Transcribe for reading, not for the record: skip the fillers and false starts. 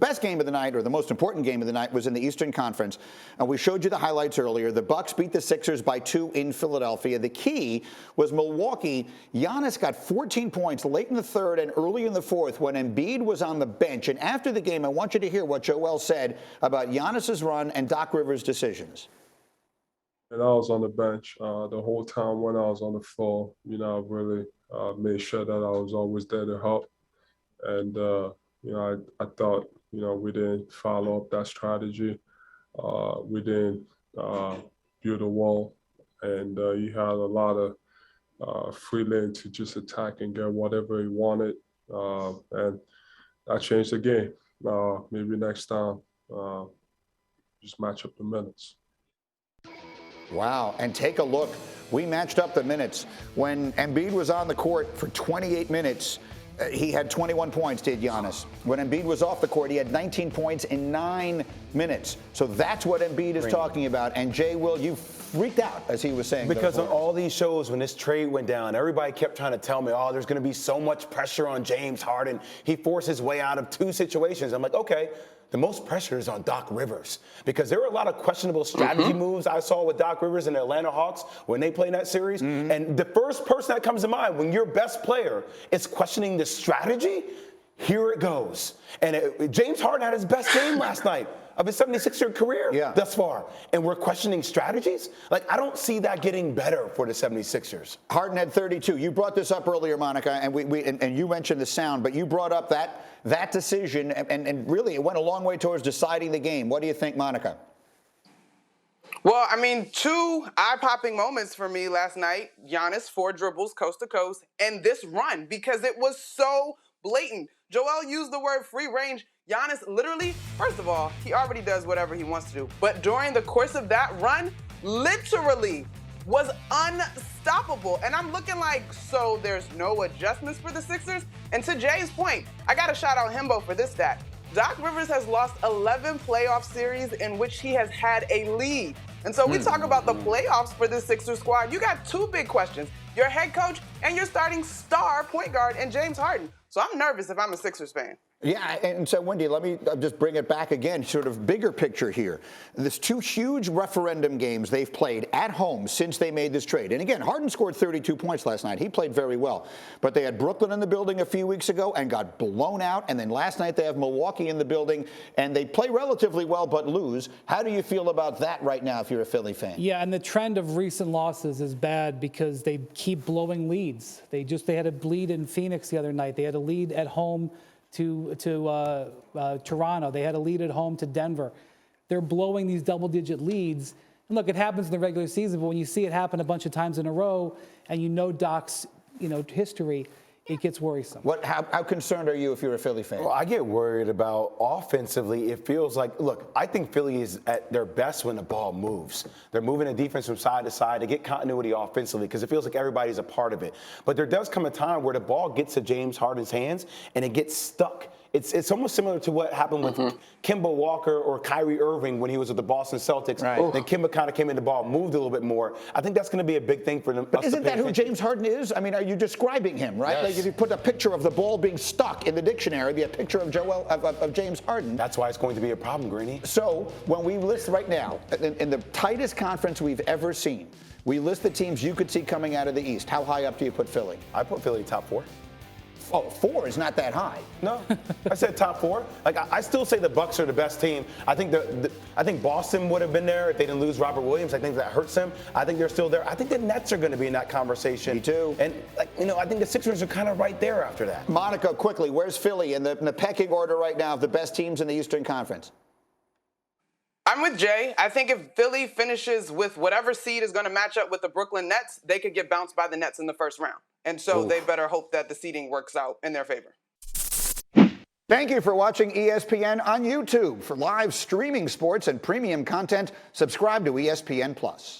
Best game of the night, or the most important game of the night, was in the Eastern Conference. And we showed you the highlights earlier. The Bucks beat the Sixers by 2 in Philadelphia. The key was Milwaukee. Giannis got 14 points late in the third and early in the fourth when Embiid was on the bench. And after the game, I want you to hear what Joel said about Giannis's run and Doc Rivers' decisions. And I was on the bench the whole time when I was on the floor. I really made sure that I was always there to help. And, I thought, we didn't follow up that strategy. We didn't build a wall. And he had a lot of free lane to just attack and get whatever he wanted. And that changed the game. Maybe next time, just match up the minutes. Wow, and take a look. We matched up the minutes. When Embiid was on the court for 28 minutes, he had 21 points, did Giannis. When Embiid was off the court, he had 19 points in 9 minutes. So that's what Embiid is talking about. And Jay, you freaked out, as he was saying. Because on all these shows, when this trade went down, everybody kept trying to tell me, there's going to be so much pressure on James Harden. He forced his way out of 2 situations. I'm like, okay. The most pressure is on Doc Rivers because there were a lot of questionable strategy moves I saw with Doc Rivers and the Atlanta Hawks when they played in that series. And the first person that comes to mind when your best player is questioning the strategy, here it goes. And James Harden had his best game last night of his 76er career thus far. And we're questioning strategies? Like, I don't see that getting better for the 76ers. Harden had 32. You brought this up earlier, Monica, and you mentioned the sound, but you brought up that decision, and really it went a long way towards deciding the game. What do you think, Monica? Well, 2 eye-popping moments for me last night. Giannis, 4 dribbles, coast to coast, and this run, because it was so blatant. Joel used the word free range. Giannis literally, first of all, he already does whatever he wants to do. But during the course of that run, literally was unstoppable. And I'm looking like, so there's no adjustments for the Sixers? And to Jay's point, I got to shout out Himbo for this stat. Doc Rivers has lost 11 playoff series in which he has had a lead. And so we talk about the playoffs for this Sixers squad. You got 2 big questions, your head coach and your starting star point guard in James Harden. So I'm nervous if I'm a Sixers fan. Yeah, and so, Wendy, let me just bring it back again, sort of bigger picture here. There's 2 huge referendum games they've played at home since they made this trade. And again, Harden scored 32 points last night. He played very well. But they had Brooklyn in the building a few weeks ago and got blown out. And then last night they have Milwaukee in the building, and they play relatively well but lose. How do you feel about that right now if you're a Philly fan? Yeah, and the trend of recent losses is bad because they keep blowing leads. They had a lead in Phoenix the other night. They had a lead at home to Toronto. They had a lead at home to Denver. They're blowing these double-digit leads. And look, it happens in the regular season, but when you see it happen a bunch of times in a row and you know Doc's history, it gets worrisome. How concerned are you if you're a Philly fan? Well, I get worried about offensively. It feels like, look, I think Philly is at their best when the ball moves. They're moving the defense from side to side to get continuity offensively because it feels like everybody's a part of it. But there does come a time where the ball gets to James Harden's hands and it gets stuck. It's almost similar to what happened with Kemba Walker or Kyrie Irving when he was with the Boston Celtics. Right. Then Kemba kind of came in, the ball moved a little bit more. I think that's going to be a big thing for them. But isn't that who James Harden is? Are you describing him, right? Yes. Like if you put a picture of the ball being stuck in the dictionary, it'd be a picture of James Harden. That's why it's going to be a problem, Greeny. So when we list right now, in the tightest conference we've ever seen, we list the teams you could see coming out of the East. How high up do you put Philly? I put Philly top 4. Oh, 4 is not that high. No, I said top 4. Like I still say the Bucks are the best team. I think Boston would have been there if they didn't lose Robert Williams. I think that hurts them. I think they're still there. I think the Nets are going to be in that conversation. Me too. And I think the Sixers are kind of right there after that. Monica, quickly, where's Philly in the pecking order right now of the best teams in the Eastern Conference? I'm with Jay. I think if Philly finishes with whatever seed is going to match up with the Brooklyn Nets, they could get bounced by the Nets in the first round. And so they better hope that the seeding works out in their favor. Thank you for watching ESPN on YouTube. For live streaming sports and premium content, subscribe to ESPN+.